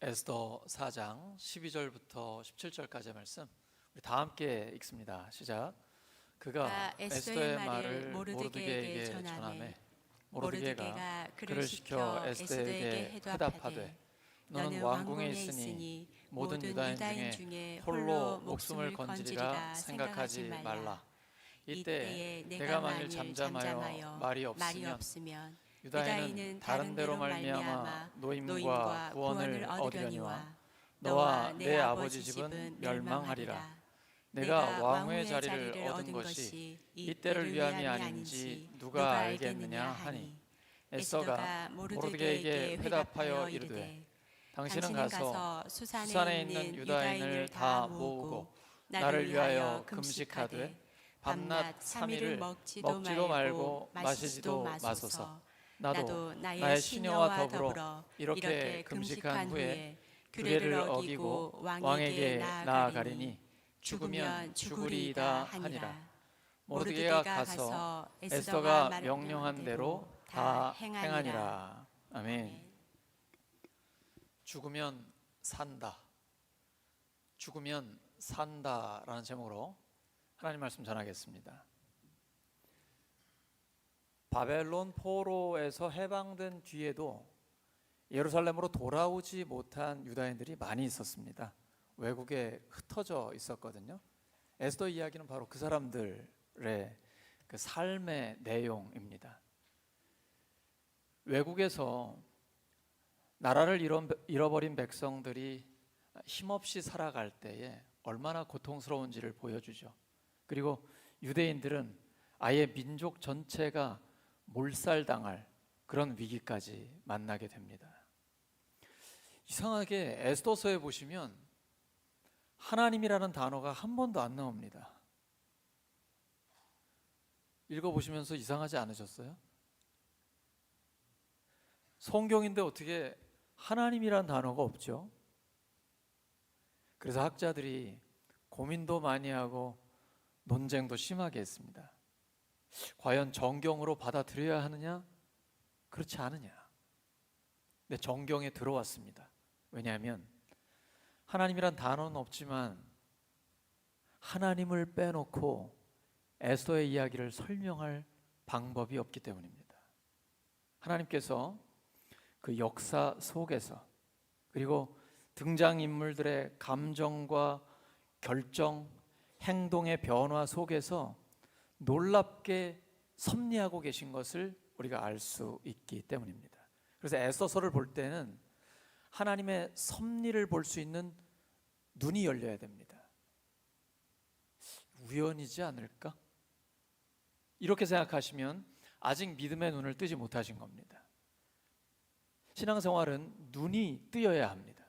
에스더 4장 12절부터 17절까지의 말씀 우리 다 함께 읽습니다. 시작. 그가 에스더의 말을 모르드게에게 전하매 모르드게가 그를 시켜 에스더에게 해답하되 너는 왕궁에 있으니 모든 유다인 중에 홀로 목숨을 건지리라 생각하지 말라. 이때에 내가 만일 잠잠하여 말이 없으면 유다인은 다른 데로 말미암아 노임과 구원을 얻으려니와 너와 내 아버지 집은 멸망하리라. 내가 왕후의 자리를 얻은 것이 이때를 위함이 아닌지 누가 알겠느냐 하니 에스더가 모르드게에게 회답하여 이르되 당신은 가서 수산에 있는 유다인을 다 모으고 나를 위하여 금식하되 밤낮 3일을 먹지도 말고 마시지도 마소서. 나도 나의 시녀와 더불어 이렇게 금식한 후에 규례를 어기고 왕에게 나아가리니 죽으면 죽으리이다 하니라. 모르드게가 가서 에스더가 명령한 대로 다 행하니라. 아멘. 죽으면 산다. 죽으면 산다라는 제목으로 하나님 말씀 전하겠습니다. 바벨론 포로에서 해방된 뒤에도 예루살렘으로 돌아오지 못한 유다인들이 많이 있었습니다. 외국에 흩어져 있었거든요. 에스더 이야기는 바로 그 사람들의 그 삶의 내용입니다. 외국에서 나라를 잃어버린 백성들이 힘없이 살아갈 때에 얼마나 고통스러운지를 보여주죠. 그리고 유대인들은 아예 민족 전체가 몰살당할 그런 위기까지 만나게 됩니다. 이상하게 에스더서에 보시면 하나님이라는 단어가 한 번도 안 나옵니다. 읽어보시면서 이상하지 않으셨어요? 성경인데 어떻게 하나님이라는 단어가 없죠? 그래서 학자들이 고민도 많이 하고 논쟁도 심하게 했습니다. 과연 정경으로 받아들여야 하느냐? 그렇지 않느냐? 근데 정경에 들어왔습니다. 왜냐하면 하나님이란 단어는 없지만 하나님을 빼놓고 에스더의 이야기를 설명할 방법이 없기 때문입니다. 하나님께서 그 역사 속에서 그리고 등장인물들의 감정과 결정, 행동의 변화 속에서 놀랍게 섭리하고 계신 것을 우리가 알 수 있기 때문입니다. 그래서 에스더서를 볼 때는 하나님의 섭리를 볼 수 있는 눈이 열려야 됩니다. 우연이지 않을까? 이렇게 생각하시면 아직 믿음의 눈을 뜨지 못하신 겁니다. 신앙생활은 눈이 뜨여야 합니다.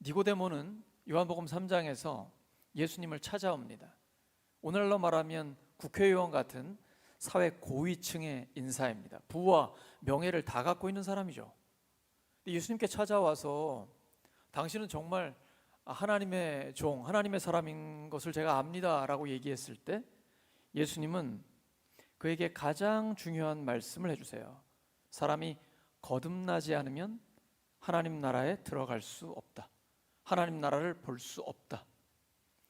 니고데모는 요한복음 3장에서 예수님을 찾아옵니다. 오늘날로 말하면 국회의원 같은 사회 고위층의 인사입니다. 부와 명예를 다 갖고 있는 사람이죠. 예수님께 찾아와서 당신은 정말 하나님의 종, 하나님의 사람인 것을 제가 압니다 라고 얘기했을 때 예수님은 그에게 가장 중요한 말씀을 해주세요. 사람이 거듭나지 않으면 하나님 나라에 들어갈 수 없다. 하나님 나라를 볼 수 없다.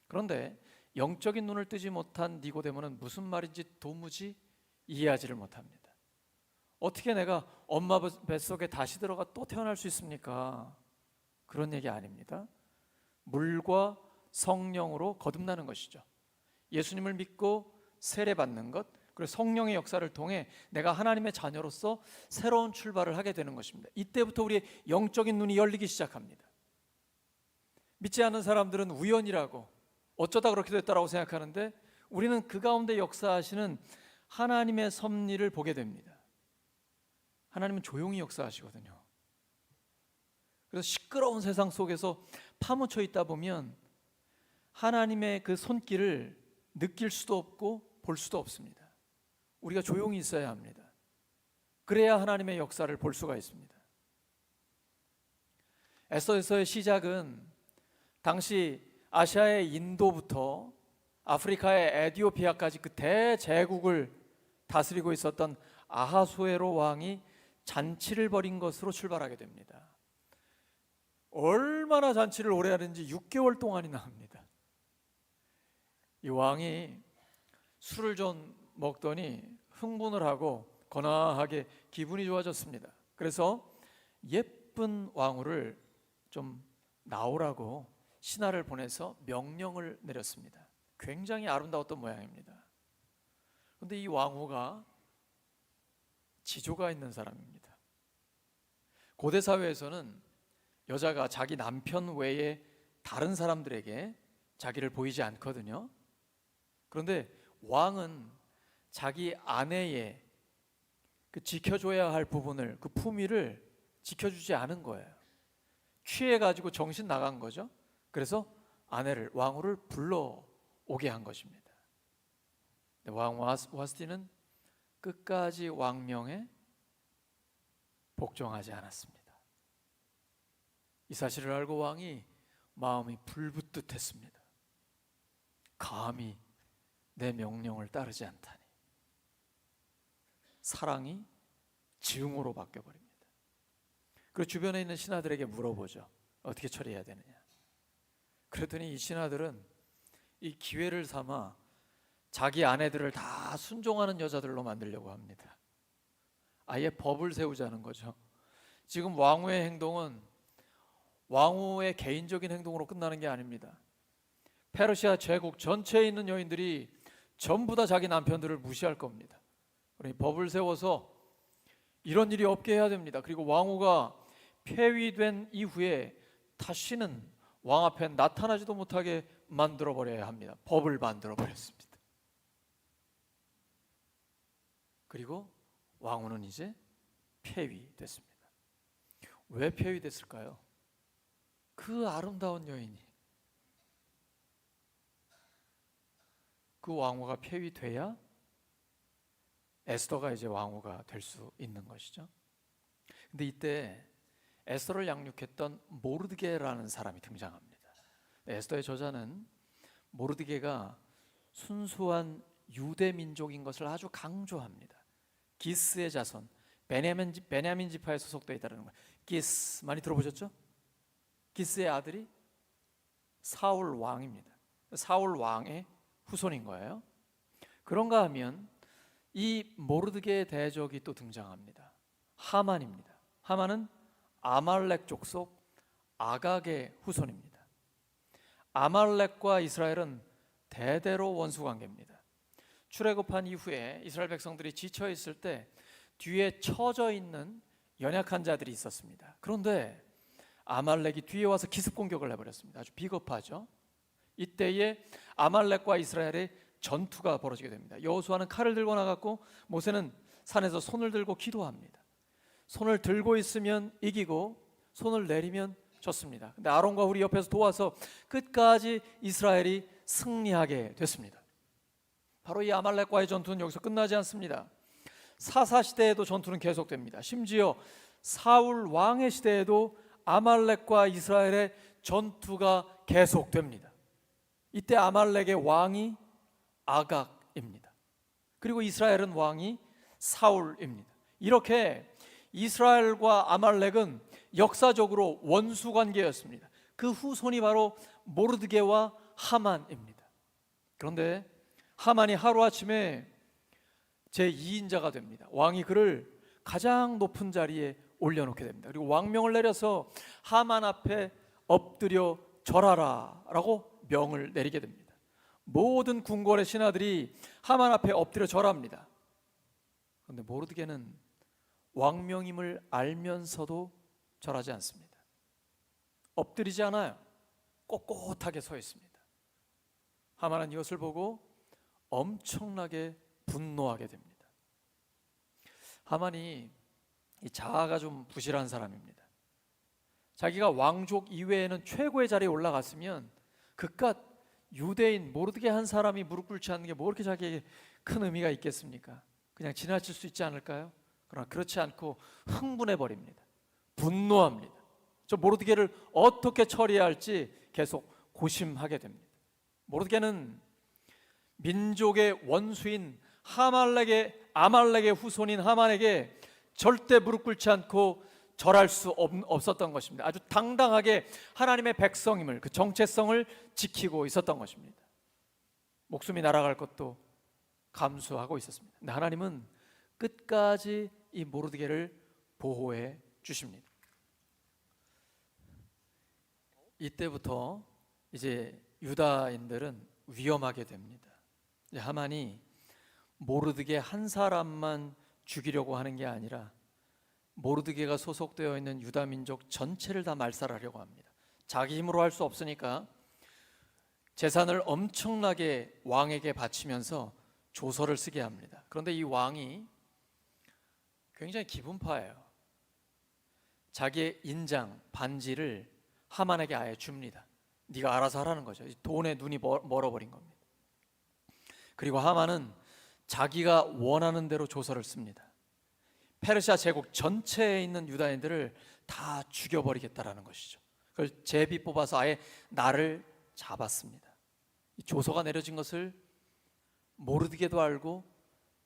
그런데 영적인 눈을 뜨지 못한 니고데모는 무슨 말인지 도무지 이해하지를 못합니다. 어떻게 내가 엄마 뱃속에 다시 들어가 또 태어날 수 있습니까? 그런 얘기 아닙니다. 물과 성령으로 거듭나는 것이죠. 예수님을 믿고 세례받는 것, 그리고 성령의 역사를 통해 내가 하나님의 자녀로서 새로운 출발을 하게 되는 것입니다. 이때부터 우리의 영적인 눈이 열리기 시작합니다. 믿지 않는 사람들은 우연이라고 어쩌다 그렇게 됐다라고 생각하는데 우리는 그 가운데 역사하시는 하나님의 섭리를 보게 됩니다. 하나님은 조용히 역사하시거든요. 그래서 시끄러운 세상 속에서 파묻혀 있다 보면 하나님의 그 손길을 느낄 수도 없고 볼 수도 없습니다. 우리가 조용히 있어야 합니다. 그래야 하나님의 역사를 볼 수가 있습니다. 에스더서의 시작은 당시 아시아의 인도부터 아프리카의 에티오피아까지 그 대제국을 다스리고 있었던 아하수에로 왕이 잔치를 벌인 것으로 출발하게 됩니다. 얼마나 잔치를 오래 하는지 6개월 동안이나 합니다. 이 왕이 술을 좀 먹더니 흥분을 하고 거나하게 기분이 좋아졌습니다. 그래서 예쁜 왕후를 좀 나오라고 신하를 보내서 명령을 내렸습니다. 굉장히 아름다웠던 모양입니다. 그런데 이 왕후가 지조가 있는 사람입니다. 고대 사회에서는 여자가 자기 남편 외에 다른 사람들에게 자기를 보이지 않거든요. 그런데 왕은 자기 아내의 그 지켜줘야 할 부분을, 그 품위를 지켜주지 않은 거예요. 취해가지고 정신 나간 거죠. 그래서 아내를, 왕후를 불러오게 한 것입니다. 왕 와스티는 끝까지 왕명에 복종하지 않았습니다. 이 사실을 알고 왕이 마음이 불붙듯했습니다. 감히 내 명령을 따르지 않다니. 사랑이 증오로 바뀌어버립니다. 그리고 주변에 있는 신하들에게 물어보죠. 어떻게 처리해야 되느냐. 그랬더니 이 신하들은 이 기회를 삼아 자기 아내들을 다 순종하는 여자들로 만들려고 합니다. 아예 법을 세우자는 거죠. 지금 왕후의 행동은 왕후의 개인적인 행동으로 끝나는 게 아닙니다. 페르시아 제국 전체에 있는 여인들이 전부 다 자기 남편들을 무시할 겁니다. 그러니 법을 세워서 이런 일이 없게 해야 됩니다. 그리고 왕후가 폐위된 이후에 다시는 왕 앞에 나타나지도 못하게 만들어버려야 합니다. 법을 만들어버렸습니다. 그리고 왕후는 이제 폐위됐습니다. 왜 폐위됐을까요? 그 아름다운 여인이, 그 왕후가 폐위돼야 에스더가 이제 왕후가 될 수 있는 것이죠. 근데 이때 에스더를 양육했던 모르드게라는 사람이 등장합니다. 에스더의 저자는 모르드게가 순수한 유대 민족인 것을 아주 강조합니다. 기스의 자손, 베냐민 지파에 소속되어 있다는 거예요. 기스 많이 들어보셨죠? 기스의 아들이 사울 왕입니다. 사울 왕의 후손인 거예요. 그런가 하면 이 모르드게의 대적이 또 등장합니다. 하만입니다. 하만은 아말렉 족속 아각의 후손입니다. 아말렉과 이스라엘은 대대로 원수 관계입니다. 출애굽한 이후에 이스라엘 백성들이 지쳐 있을 때 뒤에 처져 있는 연약한 자들이 있었습니다. 그런데 아말렉이 뒤에 와서 기습 공격을 해버렸습니다. 아주 비겁하죠. 이때에 아말렉과 이스라엘의 전투가 벌어지게 됩니다. 여호수아는 칼을 들고 나갔고 모세는 산에서 손을 들고 기도합니다. 손을 들고 있으면 이기고 손을 내리면 졌습니다. 근데 아론과 훌이 옆에서 도와서 끝까지 이스라엘이 승리하게 됐습니다. 바로 이 아말렉과의 전투는 여기서 끝나지 않습니다. 사사 시대에도 전투는 계속됩니다. 심지어 사울 왕의 시대에도 아말렉과 이스라엘의 전투가 계속됩니다. 이때 아말렉의 왕이 아각입니다. 그리고 이스라엘은 왕이 사울입니다. 이렇게 이스라엘과 아말렉은 역사적으로 원수 관계였습니다. 그 후손이 바로 모르드게와 하만입니다. 그런데 하만이 하루아침에 제2인자가 됩니다. 왕이 그를 가장 높은 자리에 올려놓게 됩니다. 그리고 왕명을 내려서 하만 앞에 엎드려 절하라 라고 명을 내리게 됩니다. 모든 궁궐의 신하들이 하만 앞에 엎드려 절합니다. 그런데 모르드게는 왕명임을 알면서도 절하지 않습니다. 엎드리지 않아요. 꼿꼿하게 서 있습니다. 하만은 이것을 보고 엄청나게 분노하게 됩니다. 하만이 이 자아가 좀 부실한 사람입니다. 자기가 왕족 이외에는 최고의 자리에 올라갔으면 그깟 유대인 모르드게 한 사람이 무릎 꿇지 않는 게 뭐 그렇게 자기에게 큰 의미가 있겠습니까? 그냥 지나칠 수 있지 않을까요? 그러나 그렇지 않고 흥분해 버립니다. 분노합니다. 저 모르드게를 어떻게 처리해야 할지 계속 고심하게 됩니다. 모르드게는 민족의 원수인 아말렉의 후손인 하만에게 절대 무릎 꿇지 않고 절할 수 없었던 것입니다. 아주 당당하게 하나님의 백성임을, 그 정체성을 지키고 있었던 것입니다. 목숨이 날아갈 것도 감수하고 있었습니다. 근데 하나님은 끝까지 이 모르드게를 보호해 주십니다. 이때부터 이제 유다인들은 위험하게 됩니다. 하만이 모르드게 한 사람만 죽이려고 하는 게 아니라 모르드게가 소속되어 있는 유다 민족 전체를 다 말살하려고 합니다. 자기 힘으로 할 수 없으니까 재산을 엄청나게 왕에게 바치면서 조서를 쓰게 합니다. 그런데 이 왕이 굉장히 기분파예요. 자기의 인장, 반지를 하만에게 아예 줍니다. 네가 알아서 하라는 거죠. 돈에 눈이 멀어버린 겁니다. 그리고 하만은 자기가 원하는 대로 조서를 씁니다. 페르시아 제국 전체에 있는 유다인들을 다 죽여버리겠다라는 것이죠. 그걸 제비 뽑아서 아예 나를 잡았습니다. 이 조서가 내려진 것을 모르드게도 알고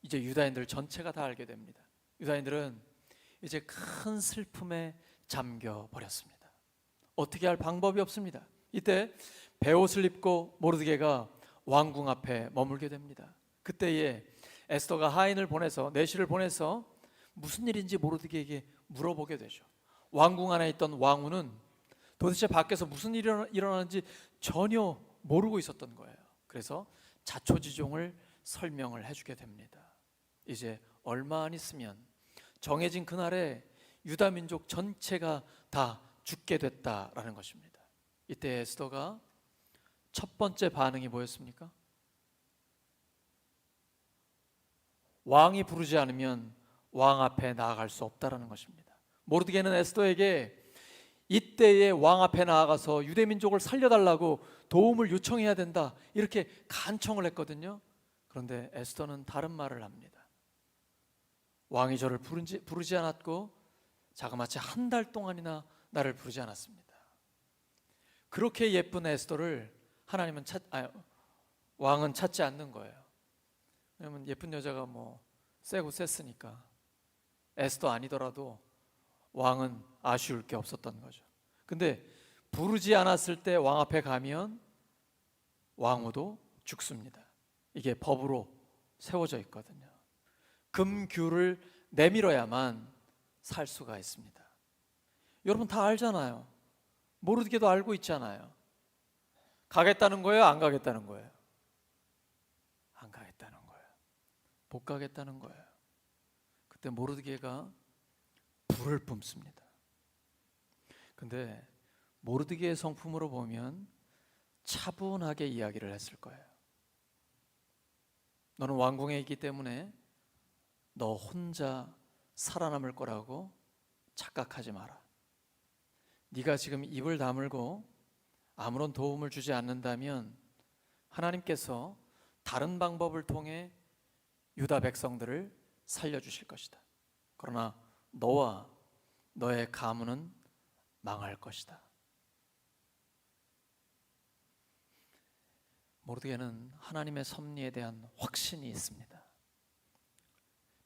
이제 유다인들 전체가 다 알게 됩니다. 유다인들은 이제 큰 슬픔에 잠겨 버렸습니다. 어떻게 할 방법이 없습니다. 이때 베옷을 입고 모르드게가 왕궁 앞에 머물게 됩니다. 그때에 에스더가 하인을 보내서, 내시를 보내서 무슨 일인지 모르드게에게 물어보게 되죠. 왕궁 안에 있던 왕후는 도대체 밖에서 무슨 일이 일어나는지 전혀 모르고 있었던 거예요. 그래서 자초지종을 설명을 해주게 됩니다. 이제 얼마 안 있으면 정해진 그날에 유다 민족 전체가 다 죽게 됐다라는 것입니다. 이때 에스더가 첫 번째 반응이 뭐였습니까? 왕이 부르지 않으면 왕 앞에 나아갈 수 없다라는 것입니다. 모르드게는 에스더에게 이때에 왕 앞에 나아가서 유대 민족을 살려달라고 도움을 요청해야 된다, 이렇게 간청을 했거든요. 그런데 에스더는 다른 말을 합니다. 왕이 저를 부르지 않았고 자그마치 한 달 동안이나 나를 부르지 않았습니다. 그렇게 예쁜 에스더를 왕은 찾지 않는 거예요. 왜냐면 예쁜 여자가 뭐 세고 셌으니까. 에스더 아니더라도 왕은 아쉬울 게 없었던 거죠. 근데 부르지 않았을 때 왕 앞에 가면 왕후도 죽습니다. 이게 법으로 세워져 있거든요. 금규를 내밀어야만 살 수가 있습니다. 여러분 다 알잖아요. 모르드게도 알고 있잖아요. 가겠다는 거예요? 안 가겠다는 거예요? 안 가겠다는 거예요. 못 가겠다는 거예요. 그때 모르드게가 불을 뿜습니다. 근데 모르드게의 성품으로 보면 차분하게 이야기를 했을 거예요. 너는 왕궁에 있기 때문에 너 혼자 살아남을 거라고 착각하지 마라. 네가 지금 입을 다물고 아무런 도움을 주지 않는다면 하나님께서 다른 방법을 통해 유다 백성들을 살려주실 것이다. 그러나 너와 너의 가문은 망할 것이다. 모르드게는 하나님의 섭리에 대한 확신이 있습니다.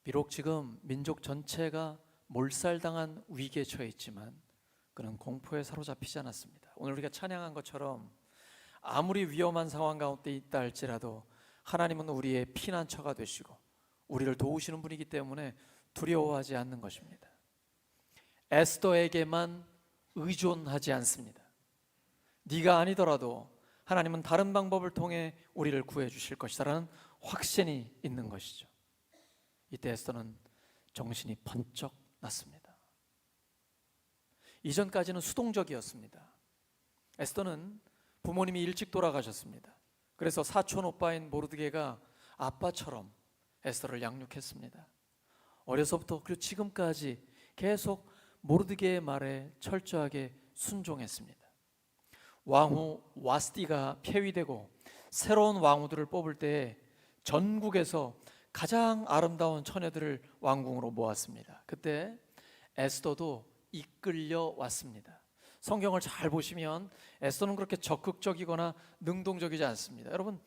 비록 지금 민족 전체가 몰살당한 위기에 처해 있지만 그는 공포에 사로잡히지 않았습니다. 오늘 우리가 찬양한 것처럼 아무리 위험한 상황 가운데 있다 할지라도 하나님은 우리의 피난처가 되시고 우리를 도우시는 분이기 때문에 두려워하지 않는 것입니다. 에스더에게만 의존하지 않습니다. 네가 아니더라도 하나님은 다른 방법을 통해 우리를 구해 주실 것이다라는 확신이 있는 것이죠. 이때 에스더는 정신이 번쩍 났습니다. 이전까지는 수동적이었습니다. 에스더는 부모님이 일찍 돌아가셨습니다. 그래서 사촌 오빠인 모르드게가 아빠처럼 에스더를 양육했습니다. 어려서부터 그리고 지금까지 계속 모르드게의 말에 철저하게 순종했습니다. 왕후 와스디가 폐위되고 새로운 왕후들을 뽑을 때 전국에서 가장 아름다운 처녀들을 왕궁으로 모았습니다. 그때 에스더도 이끌려 왔습니다. 성경을 잘 보시면 에스더는 그렇게 적극적이거나 능동적이지 않습니다. 여러분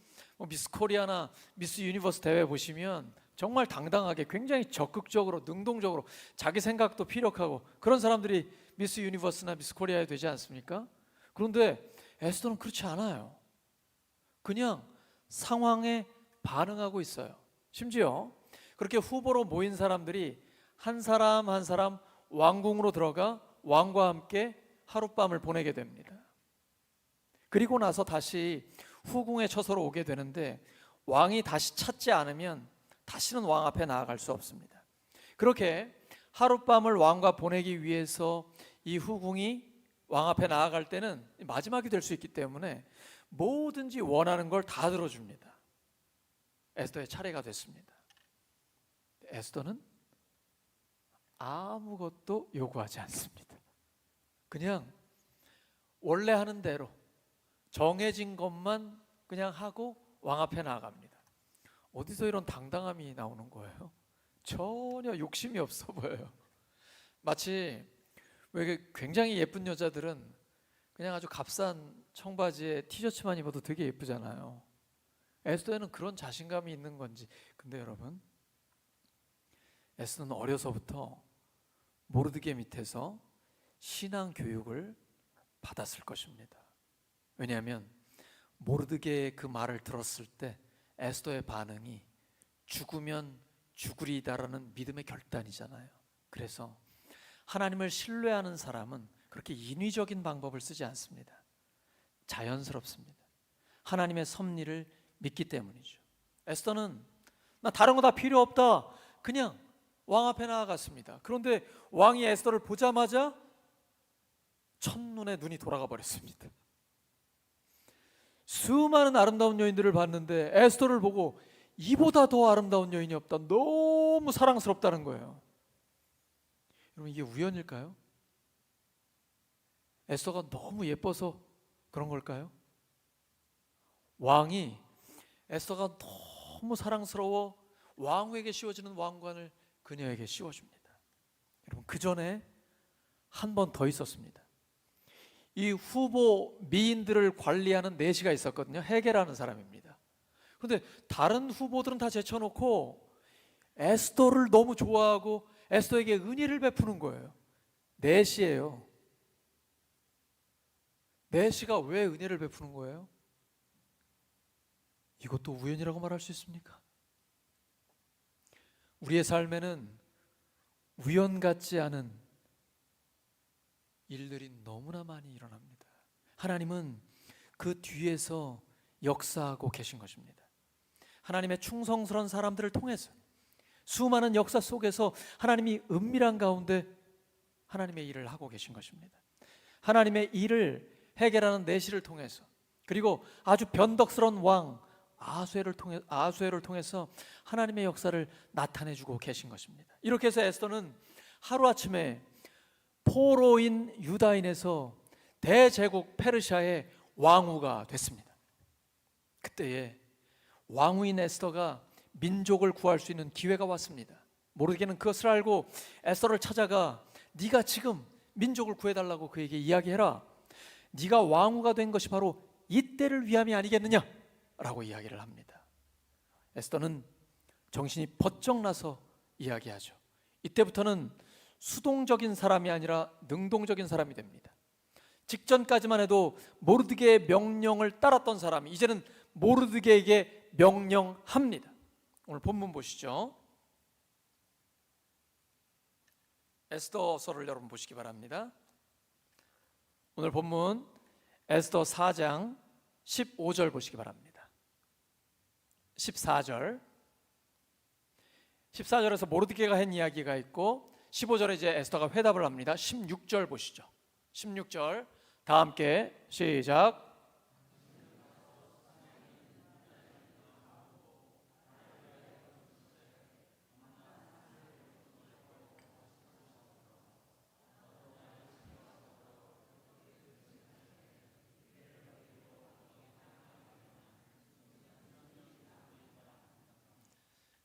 미스 코리아나 미스 유니버스 대회 보시면 정말 당당하게 굉장히 적극적으로 능동적으로 자기 생각도 피력하고 그런 사람들이 미스 유니버스나 미스 코리아에 되지 않습니까? 그런데 에스더는 그렇지 않아요. 그냥 상황에 반응하고 있어요. 심지어 그렇게 후보로 모인 사람들이 한 사람 한 사람 왕궁으로 들어가 왕과 함께 하룻밤을 보내게 됩니다. 그리고 나서 다시 후궁의 처소로 오게 되는데 왕이 다시 찾지 않으면 다시는 왕 앞에 나아갈 수 없습니다. 그렇게 하룻밤을 왕과 보내기 위해서 이 후궁이 왕 앞에 나아갈 때는 마지막이 될 수 있기 때문에 뭐든지 원하는 걸 다 들어줍니다. 에스더의 차례가 됐습니다. 에스더는 아무것도 요구하지 않습니다. 그냥 원래 하는 대로 정해진 것만 그냥 하고 왕 앞에 나아갑니다. 어디서 이런 당당함이 나오는 거예요? 전혀 욕심이 없어 보여요. 마치 왜 굉장히 예쁜 여자들은 그냥 아주 값싼 청바지에 티셔츠만 입어도 되게 예쁘잖아요. 에스더에는 그런 자신감이 있는 건지. 근데 여러분, 에스더는 어려서부터 모르드게 밑에서 신앙 교육을 받았을 것입니다. 왜냐하면 모르드게의 그 말을 들었을 때 에스더의 반응이 죽으면 죽으리다라는 믿음의 결단이잖아요. 그래서 하나님을 신뢰하는 사람은 그렇게 인위적인 방법을 쓰지 않습니다. 자연스럽습니다. 하나님의 섭리를 믿기 때문이죠. 에스더는 나 다른 거 다 필요 없다, 그냥 왕 앞에 나아갔습니다. 그런데 왕이 에스더를 보자마자 첫눈에 눈이 돌아가 버렸습니다. 수많은 아름다운 여인들을 봤는데 에스더를 보고 이보다 더 아름다운 여인이 없다, 너무 사랑스럽다는 거예요. 여러분, 이게 우연일까요? 에스더가 너무 예뻐서 그런 걸까요? 왕이 에스더가 너무 사랑스러워 왕후에게 씌워지는 왕관을 그녀에게 씌워줍니다. 여러분, 그 전에 한 번 더 있었습니다. 이 후보 미인들을 관리하는 내시가 있었거든요. 헤게라는 사람입니다. 그런데 다른 후보들은 다 제쳐놓고 에스더를 너무 좋아하고 에스더에게 은혜를 베푸는 거예요. 내시예요. 내시가 왜 은혜를 베푸는 거예요? 이것도 우연이라고 말할 수 있습니까? 우리의 삶에는 우연 같지 않은 일들이 너무나 많이 일어납니다. 하나님은 그 뒤에서 역사하고 계신 것입니다. 하나님의 충성스러운 사람들을 통해서 수많은 역사 속에서 하나님이 은밀한 가운데 하나님의 일을 하고 계신 것입니다. 하나님의 일을 해결하는 내시를 통해서, 그리고 아주 변덕스러운 왕 아하수에를 통해서 하나님의 역사를 나타내주고 계신 것입니다. 이렇게 해서 에스더는 하루아침에 포로인 유다인에서 대제국 페르시아의 왕후가 됐습니다. 그때에 왕후인 에스더가 민족을 구할 수 있는 기회가 왔습니다. 모르드게는 그것을 알고 에스더를 찾아가 네가 지금 민족을 구해달라고 그에게 이야기해라. 네가 왕후가 된 것이 바로 이때를 위함이 아니겠느냐 라고 이야기를 합니다. 에스더는 정신이 번쩍 나서 이야기하죠. 이때부터는 수동적인 사람이 아니라 능동적인 사람이 됩니다. 직전까지만 해도 모르드게의 명령을 따랐던 사람이 이제는 모르드게에게 명령합니다. 오늘 본문 보시죠. 에스더서를 여러분 보시기 바랍니다. 오늘 본문 에스더 4장 15절 보시기 바랍니다. 14절에서 모르드게가 한 이야기가 있고 15절에 이제 에스더가 회답을 합니다. 16절 보시죠. 16절 다 함께 시작.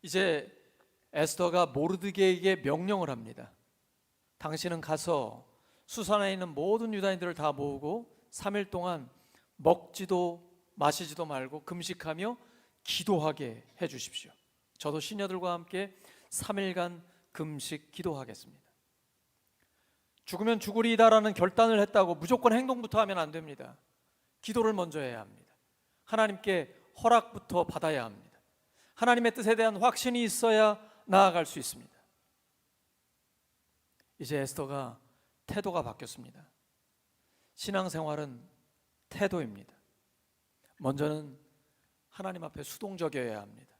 이제 에스더가 모르드게에게 명령을 합니다. 당신은 가서 수산에 있는 모든 유다인들을 다 모으고 3일 동안 먹지도 마시지도 말고 금식하며 기도하게 해 주십시오. 저도 시녀들과 함께 3일간 금식 기도하겠습니다. 죽으면 죽으리다라는 결단을 했다고 무조건 행동부터 하면 안 됩니다. 기도를 먼저 해야 합니다. 하나님께 허락부터 받아야 합니다. 하나님의 뜻에 대한 확신이 있어야 나아갈 수 있습니다. 이제 에스더가 태도가 바뀌었습니다. 신앙생활은 태도입니다. 먼저는 하나님 앞에 수동적이어야 합니다.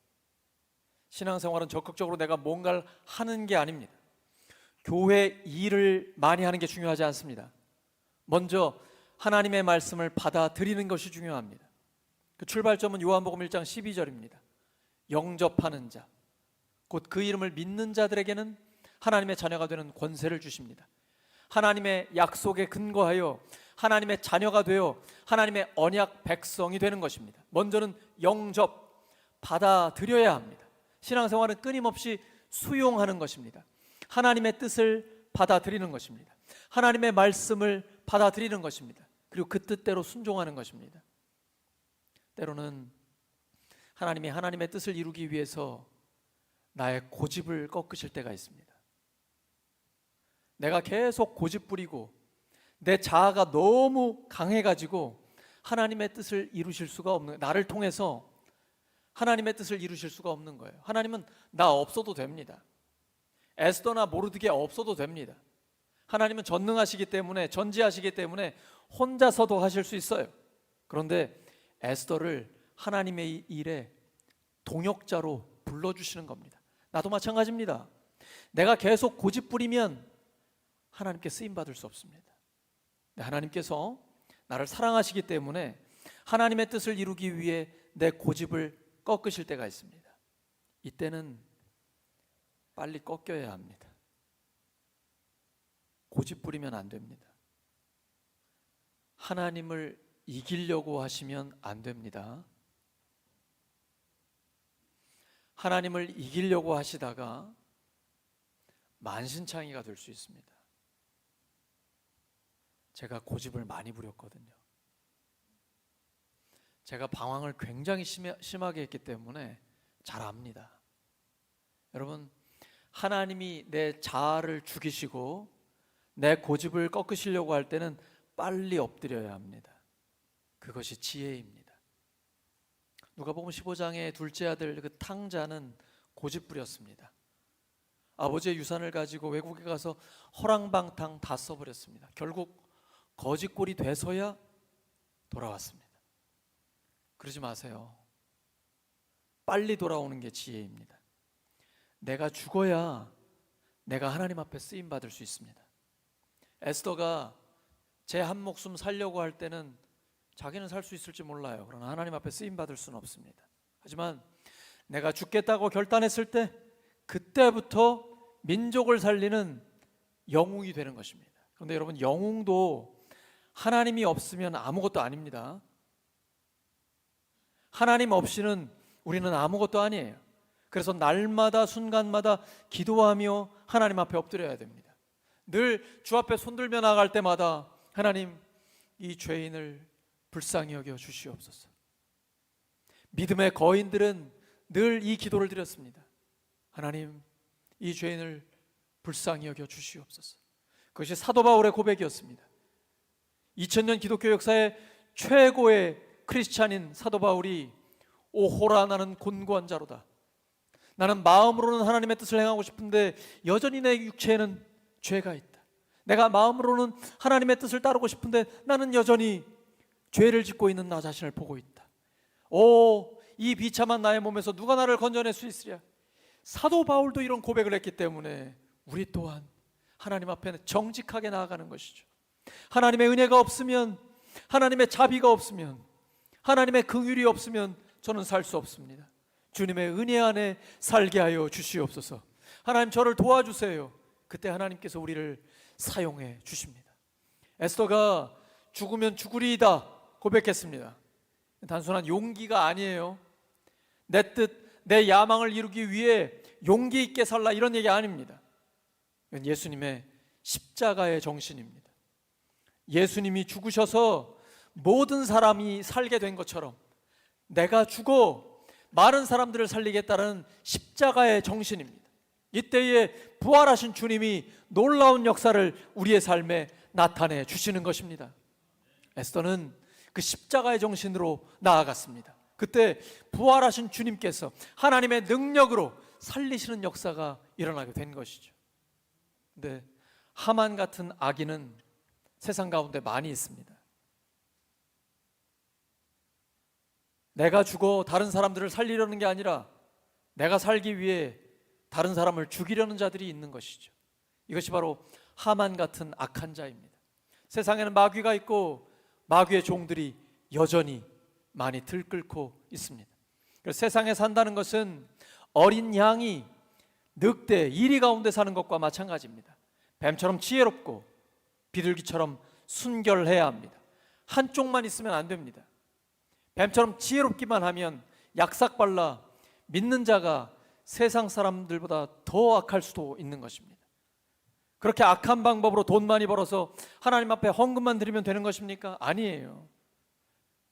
신앙생활은 적극적으로 내가 뭔가를 하는 게 아닙니다. 교회 일을 많이 하는 게 중요하지 않습니다. 먼저 하나님의 말씀을 받아들이는 것이 중요합니다. 그 출발점은 요한복음 1장 12절입니다. 영접하는 자, 곧 그 이름을 믿는 자들에게는 하나님의 자녀가 되는 권세를 주십니다. 하나님의 약속에 근거하여 하나님의 자녀가 되어 하나님의 언약 백성이 되는 것입니다. 먼저는 영접, 받아들여야 합니다. 신앙생활은 끊임없이 수용하는 것입니다. 하나님의 뜻을 받아들이는 것입니다. 하나님의 말씀을 받아들이는 것입니다. 그리고 그 뜻대로 순종하는 것입니다. 때로는 하나님이 하나님의 뜻을 이루기 위해서 나의 고집을 꺾으실 때가 있습니다. 내가 계속 고집 부리고 내 자아가 너무 강해가지고 하나님의 뜻을 이루실 수가 없는, 나를 통해서 하나님의 뜻을 이루실 수가 없는 거예요. 하나님은 나 없어도 됩니다. 에스더나 모르드게 없어도 됩니다. 하나님은 전능하시기 때문에, 전지하시기 때문에 혼자서도 하실 수 있어요. 그런데 에스더를 하나님의 일에 동역자로 불러주시는 겁니다. 나도 마찬가지입니다. 내가 계속 고집 부리면 하나님께 쓰임받을 수 없습니다. 하나님께서 나를 사랑하시기 때문에 하나님의 뜻을 이루기 위해 내 고집을 꺾으실 때가 있습니다. 이때는 빨리 꺾여야 합니다. 고집 부리면 안 됩니다. 하나님을 이기려고 하시면 안 됩니다. 하나님을 이기려고 하시다가 만신창이가 될 수 있습니다. 제가 고집을 많이 부렸거든요. 제가 방황을 굉장히 심하게 했기 때문에 잘 압니다. 여러분, 하나님이 내 자아를 죽이시고 내 고집을 꺾으시려고 할 때는 빨리 엎드려야 합니다. 그것이 지혜입니다. 누가복음 15장의 둘째 아들 그 탕자는 고집 부렸습니다. 아버지의 유산을 가지고 외국에 가서 허랑방탕 다 써버렸습니다. 결국 거지꼴이 돼서야 돌아왔습니다. 그러지 마세요. 빨리 돌아오는 게 지혜입니다. 내가 죽어야 내가 하나님 앞에 쓰임 받을 수 있습니다. 에스더가 제 한 목숨 살려고 할 때는 자기는 살 수 있을지 몰라요. 그러나 하나님 앞에 쓰임 받을 수는 없습니다. 하지만 내가 죽겠다고 결단했을 때 그때부터 민족을 살리는 영웅이 되는 것입니다. 그런데 여러분, 영웅도 하나님이 없으면 아무것도 아닙니다. 하나님 없이는 우리는 아무것도 아니에요. 그래서 날마다 순간마다 기도하며 하나님 앞에 엎드려야 됩니다. 늘 주 앞에 손들며 나갈 때마다 하나님, 이 죄인을 불쌍히 여겨 주시옵소서. 믿음의 거인들은 늘 이 기도를 드렸습니다. 하나님, 이 죄인을 불쌍히 여겨 주시옵소서. 그것이 사도 바울의 고백이었습니다. 2000년 기독교 역사의 최고의 크리스찬인 사도 바울이 오호라, 나는 곤고한 자로다. 나는 마음으로는 하나님의 뜻을 행하고 싶은데 여전히 내 육체에는 죄가 있다. 내가 마음으로는 하나님의 뜻을 따르고 싶은데 나는 여전히 죄를 짓고 있는 나 자신을 보고 있다. 오, 이 비참한 나의 몸에서 누가 나를 건져낼 수 있으랴. 사도 바울도 이런 고백을 했기 때문에 우리 또한 하나님 앞에는 정직하게 나아가는 것이죠. 하나님의 은혜가 없으면, 하나님의 자비가 없으면, 하나님의 긍휼이 없으면 저는 살 수 없습니다. 주님의 은혜 안에 살게 하여 주시옵소서. 하나님, 저를 도와주세요. 그때 하나님께서 우리를 사용해 주십니다. 에스더가 죽으면 죽으리이다 고백했습니다. 단순한 용기가 아니에요. 내 뜻, 내 야망을 이루기 위해 용기 있게 살라, 이런 얘기 아닙니다. 이건 예수님의 십자가의 정신입니다. 예수님이 죽으셔서 모든 사람이 살게 된 것처럼 내가 죽어 많은 사람들을 살리겠다는 십자가의 정신입니다. 이때에 부활하신 주님이 놀라운 역사를 우리의 삶에 나타내 주시는 것입니다. 에스더는 그 십자가의 정신으로 나아갔습니다. 그때 부활하신 주님께서 하나님의 능력으로 살리시는 역사가 일어나게 된 것이죠. 근데 하만 같은 악인은 세상 가운데 많이 있습니다. 내가 죽어 다른 사람들을 살리려는 게 아니라 내가 살기 위해 다른 사람을 죽이려는 자들이 있는 것이죠. 이것이 바로 하만 같은 악한 자입니다. 세상에는 마귀가 있고 마귀의 종들이 여전히 많이 들끓고 있습니다. 그래서 세상에 산다는 것은 어린 양이 늑대, 이리 가운데 사는 것과 마찬가지입니다. 뱀처럼 지혜롭고 비둘기처럼 순결해야 합니다. 한쪽만 있으면 안 됩니다. 뱀처럼 지혜롭기만 하면 약삭 발라 믿는 자가 세상 사람들보다 더 악할 수도 있는 것입니다. 그렇게 악한 방법으로 돈 많이 벌어서 하나님 앞에 헌금만 드리면 되는 것입니까? 아니에요.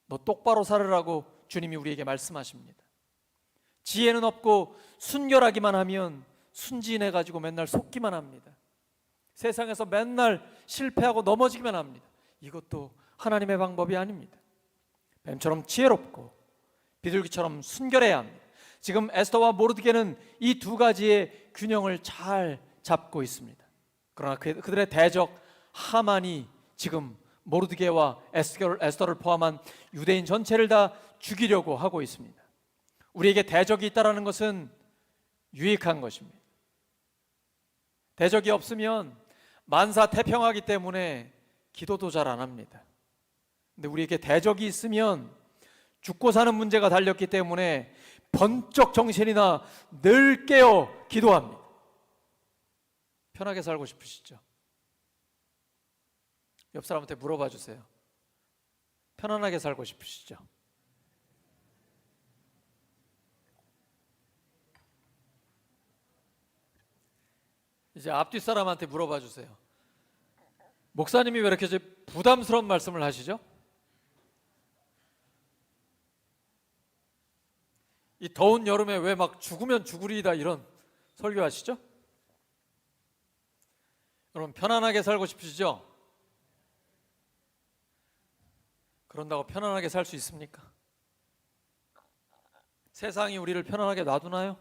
너 똑바로 살으라고 주님이 우리에게 말씀하십니다. 지혜는 없고 순결하기만 하면 순진해가지고 맨날 속기만 합니다. 세상에서 맨날 실패하고 넘어지기만 합니다. 이것도 하나님의 방법이 아닙니다. 뱀처럼 지혜롭고 비둘기처럼 순결해야 합니다. 지금 에스더와 모르드게는 이 두 가지의 균형을 잘 잡고 있습니다. 그러나 그들의 대적 하만이 지금 모르드게와 에스더를 포함한 유대인 전체를 다 죽이려고 하고 있습니다. 우리에게 대적이 있다는 것은 유익한 것입니다. 대적이 없으면 만사태평하기 때문에 기도도 잘 안 합니다. 근데 우리에게 대적이 있으면 죽고 사는 문제가 달렸기 때문에 번쩍 정신이나 늘 깨어 기도합니다. 편하게 살고 싶으시죠? 옆 사람한테 물어봐 주세요. 편안하게 살고 싶으시죠? 이제 앞뒤 사람한테 물어봐 주세요. 목사님이 왜 이렇게 부담스러운 말씀을 하시죠? 이 더운 여름에 왜 막 죽으면 죽으리이다 이런 설교하시죠? 여러분 편안하게 살고 싶으시죠? 그런다고 편안하게 살 수 있습니까? 세상이 우리를 편안하게 놔두나요?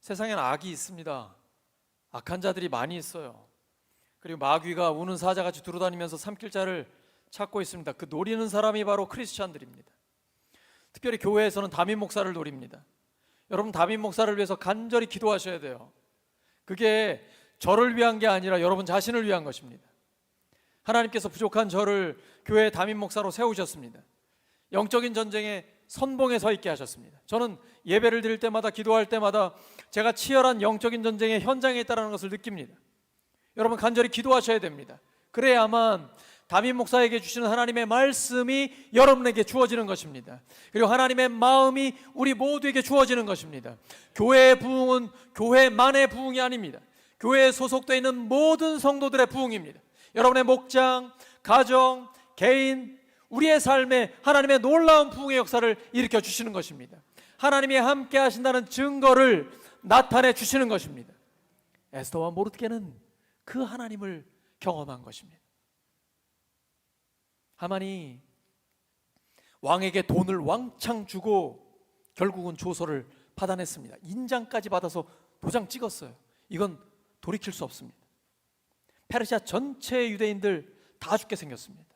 세상에는 악이 있습니다. 악한 자들이 많이 있어요. 그리고 마귀가 우는 사자같이 두루다니면서 삼킬 자를 찾고 있습니다. 그 노리는 사람이 바로 크리스찬들입니다. 특별히 교회에서는 담임 목사를 노립니다. 여러분 담임 목사를 위해서 간절히 기도하셔야 돼요. 그게 저를 위한 게 아니라 여러분 자신을 위한 것입니다. 하나님께서 부족한 저를 교회 담임 목사로 세우셨습니다. 영적인 전쟁에 선봉에 서 있게 하셨습니다. 저는 예배를 드릴 때마다 기도할 때마다 제가 치열한 영적인 전쟁의 현장에 있다는 것을 느낍니다. 여러분 간절히 기도하셔야 됩니다. 그래야만 담임 목사에게 주시는 하나님의 말씀이 여러분에게 주어지는 것입니다. 그리고 하나님의 마음이 우리 모두에게 주어지는 것입니다. 교회의 부흥은 교회만의 부흥이 아닙니다. 교회에 소속되어 있는 모든 성도들의 부흥입니다. 여러분의 목장, 가정, 개인, 우리의 삶에 하나님의 놀라운 부흥의 역사를 일으켜 주시는 것입니다. 하나님이 함께 하신다는 증거를 나타내 주시는 것입니다. 에스더와 모르드게는 그 하나님을 경험한 것입니다. 하만이 왕에게 돈을 왕창 주고 결국은 조서를 받아냈습니다. 인장까지 받아서 도장 찍었어요. 이건 돌이킬 수 없습니다. 페르시아 전체 유대인들 다 죽게 생겼습니다.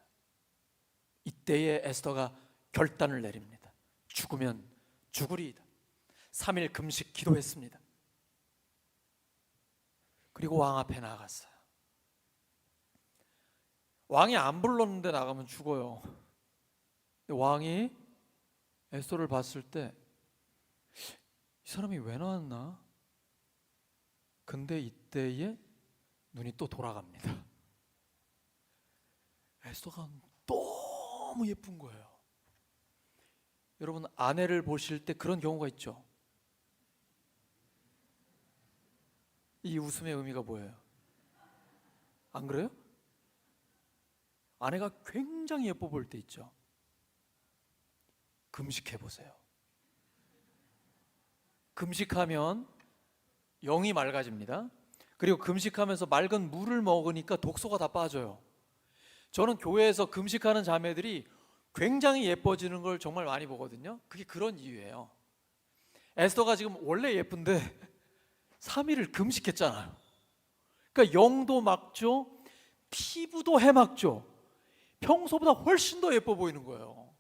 이때에 에스더가 결단을 내립니다. 죽으면 죽으리이다. 3일 금식 기도했습니다. 그리고 왕 앞에 나아갔어요. 왕이 안 불렀는데 나가면 죽어요. 근데 왕이 에스더를 봤을 때 이 사람이 왜 나왔나? 근데 이때에 눈이 또 돌아갑니다. 에스더가 너무 예쁜 거예요. 여러분 아내를 보실 때 그런 경우가 있죠. 이 웃음의 의미가 뭐예요? 안 그래요? 아내가 굉장히 예뻐 보일 때 있죠. 금식해 보세요. 금식하면 영이 맑아집니다. 그리고 금식하면서 맑은 물을 먹으니까 독소가 다 빠져요. 저는 교회에서 금식하는 자매들이 굉장히 예뻐지는 걸 정말 많이 보거든요. 그게 그런 이유예요. 에스더가 지금 원래 예쁜데 3일을 금식했잖아요. 그러니까 영도 막죠, 피부도 해막죠. 평소보다 훨씬 더 예뻐 보이는 거예요.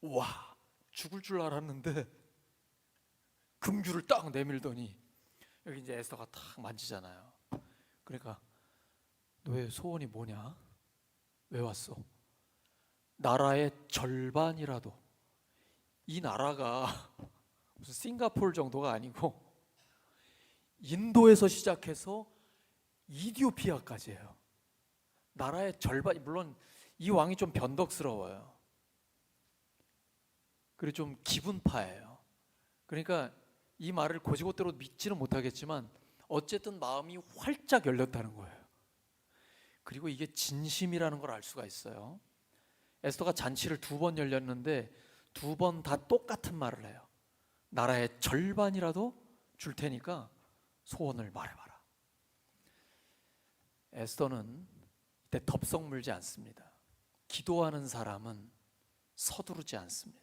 와, 죽을 줄 알았는데 금규를 딱 내밀더니 여기 이제 에스더가 탁 만지잖아요. 그러니까 너의 소원이 뭐냐? 왜 왔어? 나라의 절반이라도. 이 나라가 무슨 싱가포르 정도가 아니고 인도에서 시작해서 이디오피아까지예요. 나라의 절반이, 물론 이 왕이 좀 변덕스러워요. 그리고 좀 기분파예요. 그러니까 이 말을 곧이곧대로 믿지는 못하겠지만 어쨌든 마음이 활짝 열렸다는 거예요. 그리고 이게 진심이라는 걸 알 수가 있어요. 에스더가 잔치를 2번 열렸는데 2번 다 똑같은 말을 해요. 나라의 절반이라도 줄 테니까 소원을 말해봐라. 에스더는 이때 덥석 물지 않습니다. 기도하는 사람은 서두르지 않습니다.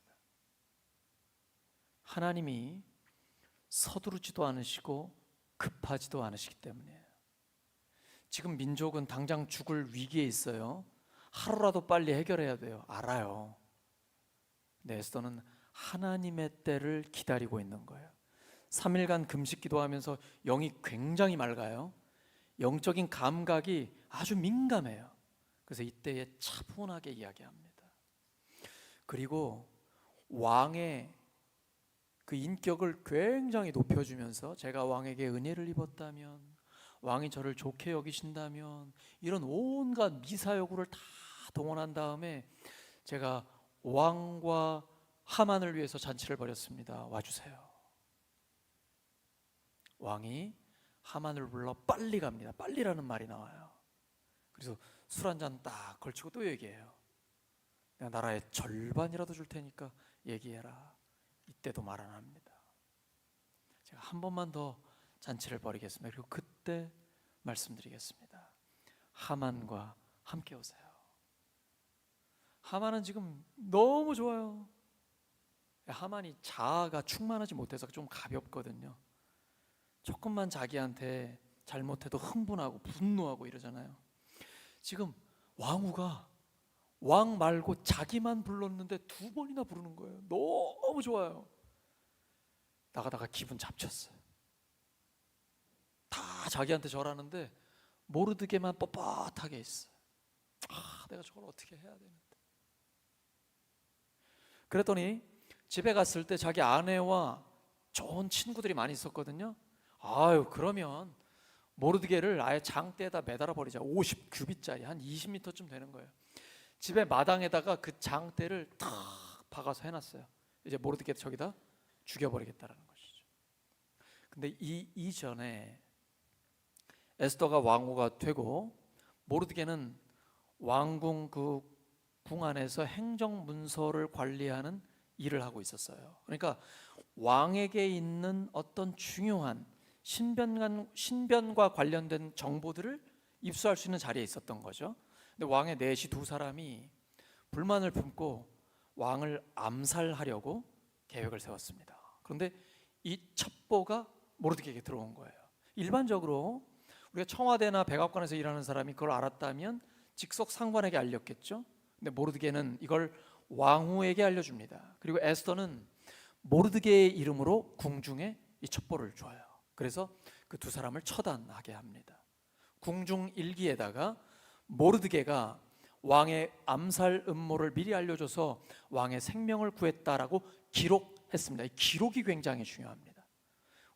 하나님이 서두르지도 않으시고 급하지도 않으시기 때문이에요. 지금 민족은 당장 죽을 위기에 있어요. 하루라도 빨리 해결해야 돼요. 알아요. 근데 에스더는 하나님의 때를 기다리고 있는 거예요. 3일간 금식 기도하면서 영이 굉장히 맑아요. 영적인 감각이 아주 민감해요. 그래서 이때에 차분하게 이야기합니다. 그리고 왕의 그 인격을 굉장히 높여주면서 제가 왕에게 은혜를 입었다면, 왕이 저를 좋게 여기신다면, 이런 온갖 미사여구를 다 동원한 다음에 제가 왕과 하만을 위해서 잔치를 벌였습니다. 와주세요. 왕이 하만을 불러 빨리 갑니다. 빨리라는 말이 나와요. 그래서 술 한 잔 딱 걸치고 또 얘기해요. 내가 나라의 절반이라도 줄 테니까 얘기해라. 이때도 말 안 합니다. 제가 한 번만 더 잔치를 벌이겠습니다. 그리고 그때 말씀드리겠습니다. 하만과 함께 오세요. 하만은 지금 너무 좋아요. 하만이 자아가 충만하지 못해서 좀 가볍거든요. 조금만 자기한테 잘못해도 흥분하고 분노하고 이러잖아요. 지금 왕후가 왕 말고 자기만 불렀는데 2번이나 부르는 거예요. 너무 좋아요. 나가다가 기분 잡쳤어요. 다 자기한테 절하는데 모르드게만 뻣뻣하게 있어요. 내가 저걸 어떻게 해야 되는데. 그랬더니 집에 갔을 때 자기 아내와 좋은 친구들이 많이 있었거든요. 그러면 모르드게를 아예 장대에다 매달아 버리자. 50규빗짜리 한 20m쯤 되는 거예요. 집에 마당에다가 그 장대를 탁 박아서 해놨어요. 이제 모르드게 저기다 죽여버리겠다라는 것이죠. 근데 이전에 에스더가 왕후가 되고 모르드게는 왕궁 그 궁 안에서 행정문서를 관리하는 일을 하고 있었어요. 그러니까 왕에게 있는 어떤 중요한 신변과 관련된 정보들을 입수할 수 있는 자리에 있었던 거죠. 근데 왕의 내시 2사람이 불만을 품고 왕을 암살하려고 계획을 세웠습니다. 그런데 이 첩보가 모르드게에게 들어온 거예요. 일반적으로 우리가 청와대나 백악관에서 일하는 사람이 그걸 알았다면 직속 상관에게 알렸겠죠. 근데 모르드게는 이걸 왕후에게 알려줍니다. 그리고 에스더는 모르드게의 이름으로 궁중에 이 첩보를 줘요. 그래서 그 2사람을 처단하게 합니다. 궁중 일기에다가 모르드게가 왕의 암살 음모를 미리 알려줘서 왕의 생명을 구했다라고 기록했습니다. 이 기록이 굉장히 중요합니다.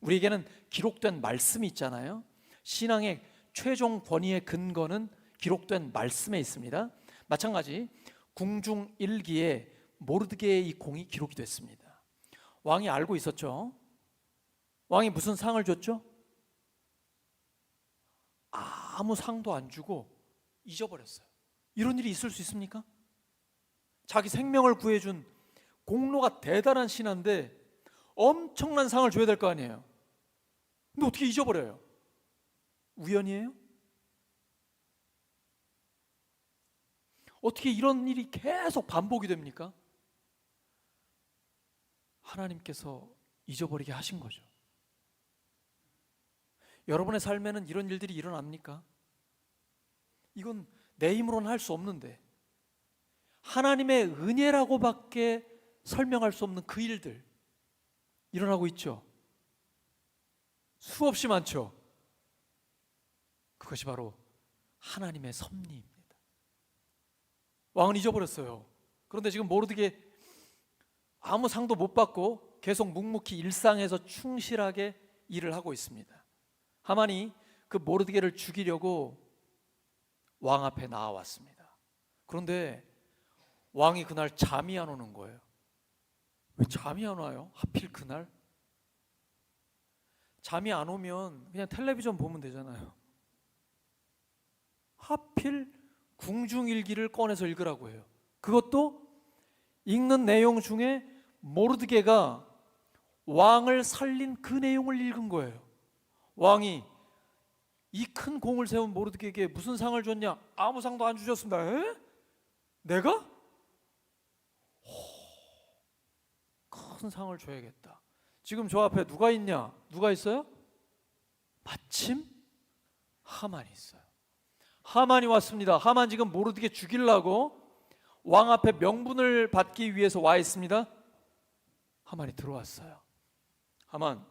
우리에게는 기록된 말씀이 있잖아요. 신앙의 최종 권위의 근거는 기록된 말씀에 있습니다. 마찬가지 궁중 일기에 모르드게의 이 공이 기록이 됐습니다. 왕이 알고 있었죠. 왕이 무슨 상을 줬죠? 아무 상도 안 주고 잊어버렸어요. 이런 일이 있을 수 있습니까? 자기 생명을 구해준 공로가 대단한 신하인데 엄청난 상을 줘야 될 거 아니에요. 근데 어떻게 잊어버려요? 우연이에요? 어떻게 이런 일이 계속 반복이 됩니까? 하나님께서 잊어버리게 하신 거죠. 여러분의 삶에는 이런 일들이 일어납니까? 이건 내 힘으로는 할 수 없는데 하나님의 은혜라고밖에 설명할 수 없는 그 일들 일어나고 있죠. 수없이 많죠. 그것이 바로 하나님의 섭리입니다. 왕은 잊어버렸어요. 그런데 지금 모르드게 아무 상도 못 받고 계속 묵묵히 일상에서 충실하게 일을 하고 있습니다. 하만이 그 모르드게를 죽이려고 왕 앞에 나와왔습니다. 그런데 왕이 그날 잠이 안 오는 거예요. 왜 잠이 안 와요? 하필 그날? 잠이 안 오면 그냥 텔레비전 보면 되잖아요. 하필 궁중일기를 꺼내서 읽으라고 해요. 그것도 읽는 내용 중에 모르드게가 왕을 살린 그 내용을 읽은 거예요. 왕이 이 큰 공을 세운 모르드게에게 무슨 상을 줬냐? 아무 상도 안 주셨습니다. 에? 내가? 큰 상을 줘야겠다. 지금 저 앞에 누가 있냐? 누가 있어요? 마침 하만이 있어요. 하만이 왔습니다. 하만 지금 모르드게 죽이려고 왕 앞에 명분을 받기 위해서 와 있습니다. 하만이 들어왔어요. 하만,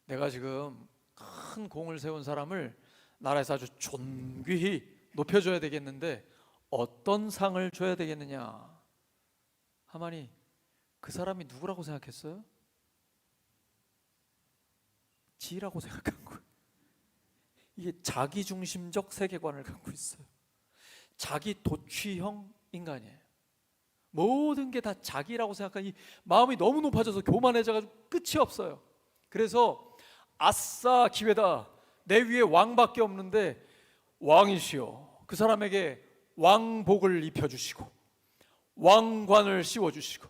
내가 지금 큰 공을 세운 사람을 나라에서 아주 존귀히 높여줘야 되겠는데 어떤 상을 줘야 되겠느냐? 하만이 그 사람이 누구라고 생각했어요? 지라고 생각한 거예요. 이게 자기중심적 세계관을 갖고 있어요. 자기 도취형 인간이에요. 모든 게 다 자기라고 생각하니 마음이 너무 높아져서 교만해져가지고 끝이 없어요. 그래서 아싸 기회다. 내 위에 왕밖에 없는데 왕이시여. 그 사람에게 왕복을 입혀주시고 왕관을 씌워주시고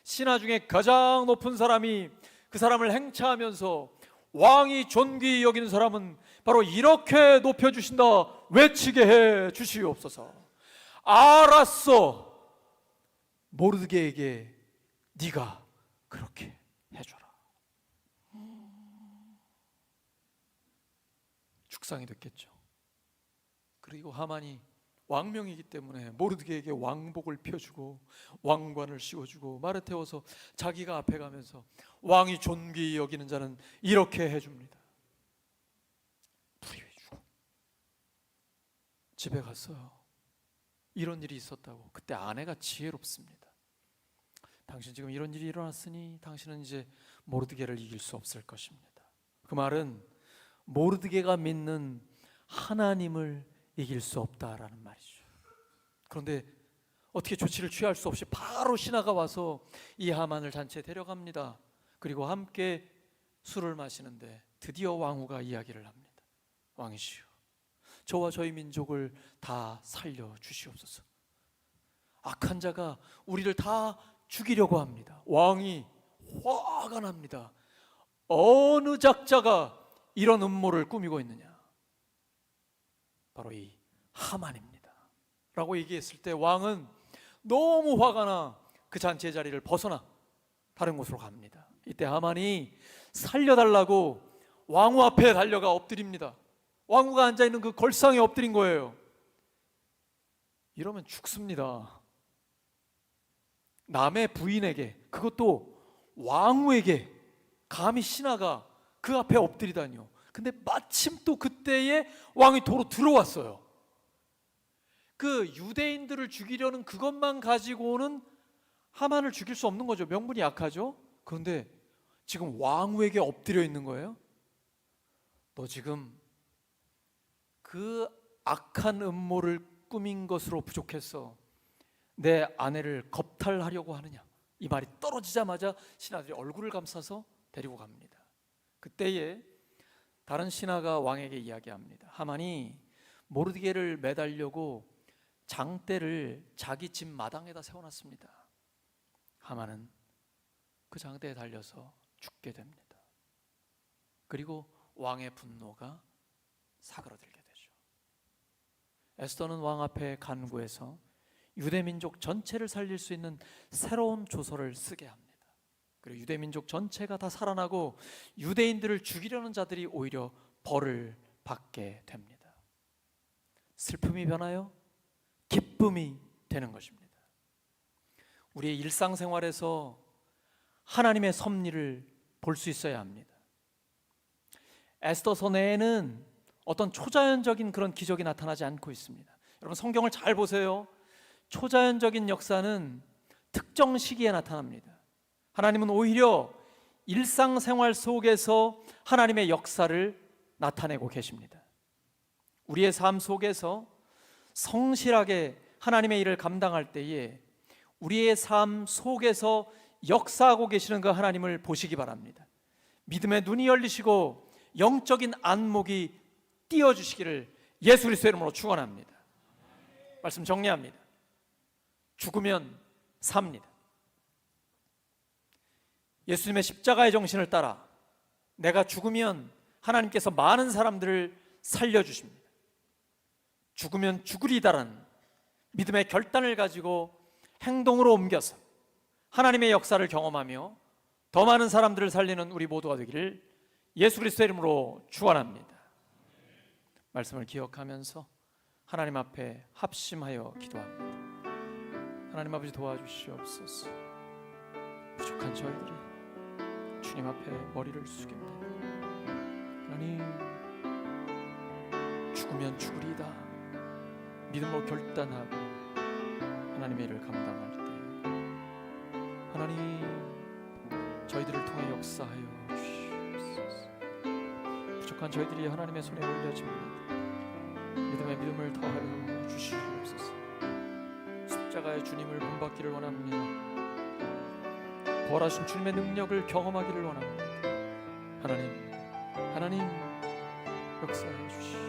신하 중에 가장 높은 사람이 그 사람을 행차하면서 왕이 존귀히 여기는 사람은 바로 이렇게 높여주신다 외치게 해 주시옵소서. 알았어. 모르드게에게 네가 그렇게 해줘라. 죽상이 됐겠죠. 그리고 하만이 왕명이기 때문에 모르드게에게 왕복을 펴주고 왕관을 씌워주고 말을 태워서 자기가 앞에 가면서 왕이 존귀히 여기는 자는 이렇게 해줍니다. 불의해주고 집에 갔어요. 이런 일이 있었다고. 그때 아내가 지혜롭습니다. 당신 지금 이런 일이 일어났으니 당신은 이제 모르드게를 이길 수 없을 것입니다. 그 말은 모르드게가 믿는 하나님을 이길 수 없다라는 말이죠. 그런데 어떻게 조치를 취할 수 없이 바로 신하가 와서 이 하만을 잔치에 데려갑니다. 그리고 함께 술을 마시는데 드디어 왕후가 이야기를 합니다. 왕이시여, 저와 저희 민족을 다 살려 주시옵소서. 악한 자가 우리를 다 죽이려고 합니다. 왕이 화가 납니다. 어느 작자가 이런 음모를 꾸미고 있느냐? 바로 이 하만입니다 라고 얘기했을 때 왕은 너무 화가 나 그 잔치의 자리를 벗어나 다른 곳으로 갑니다. 이때 하만이 살려달라고 왕후 앞에 달려가 엎드립니다. 왕후가 앉아있는 그 걸상에 엎드린 거예요. 이러면 죽습니다. 남의 부인에게, 그것도 왕후에게 감히 신하가 그 앞에 엎드리다니요. 근데 마침 또 그때에 왕이 도로 들어왔어요. 그 유대인들을 죽이려는 그것만 가지고는 하만을 죽일 수 없는 거죠. 명분이 약하죠. 그런데 지금 왕후에게 엎드려 있는 거예요. 너 지금 그 악한 음모를 꾸민 것으로 부족해서 내 아내를 겁탈하려고 하느냐? 이 말이 떨어지자마자 신하들이 얼굴을 감싸서 데리고 갑니다. 그때에 다른 신하가 왕에게 이야기합니다. 하만이 모르드게를 매달려고 장대를 자기 집 마당에다 세워놨습니다. 하만은 그 장대에 달려서 죽게 됩니다. 그리고 왕의 분노가 사그러들게 되죠. 에스더는 왕 앞에 간구해서 유대 민족 전체를 살릴 수 있는 새로운 조서를 쓰게 합니다. 그리고 유대 민족 전체가 다 살아나고 유대인들을 죽이려는 자들이 오히려 벌을 받게 됩니다. 슬픔이 변하여 기쁨이 되는 것입니다. 우리의 일상생활에서 하나님의 섭리를 볼 수 있어야 합니다. 에스더서 내에는 어떤 초자연적인 그런 기적이 나타나지 않고 있습니다. 여러분 성경을 잘 보세요. 초자연적인 역사는 특정 시기에 나타납니다. 하나님은 오히려 일상생활 속에서 하나님의 역사를 나타내고 계십니다. 우리의 삶 속에서 성실하게 하나님의 일을 감당할 때에 우리의 삶 속에서 역사하고 계시는 그 하나님을 보시기 바랍니다. 믿음의 눈이 열리시고 영적인 안목이 띄어주시기를 예수 그리스도의 이름으로 축원합니다. 말씀 정리합니다. 죽으면 삽니다. 예수님의 십자가의 정신을 따라 내가 죽으면 하나님께서 많은 사람들을 살려주십니다. 죽으면 죽으리다라는 믿음의 결단을 가지고 행동으로 옮겨서 하나님의 역사를 경험하며 더 많은 사람들을 살리는 우리 모두가 되기를 예수 그리스도의 이름으로 축원합니다. 말씀을 기억하면서 하나님 앞에 합심하여 기도합니다. 하나님 아버지 도와주시옵소서. 부족한 저희들이 주님 앞에 머리를 숙입니다. 하나님, 죽으면 죽으리다 믿음으로 결단하고 하나님의 일을 감당할 때 하나님 저희들을 통해 역사하여 주시옵소서. 부족한 저희들이 하나님의 손에 올려집니다. 믿음의 믿음을 더하여 주시옵소서. 십자가의 주님을 본받기를 원합니다. 부활하신 주님의 능력을 경험하기를 원합니다. 하나님 역사해 주시오.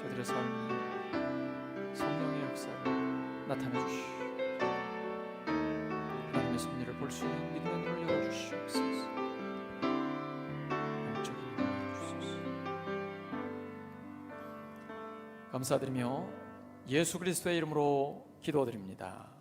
저희들의 삶에 성령의 역사를 나타내 주시오. 하나님의 섭리를 볼 수 있는 믿음의 눈을 열어주시옵소서. 영적인 눈을 주소서. 감사드리며 예수 그리스도의 이름으로 기도드립니다.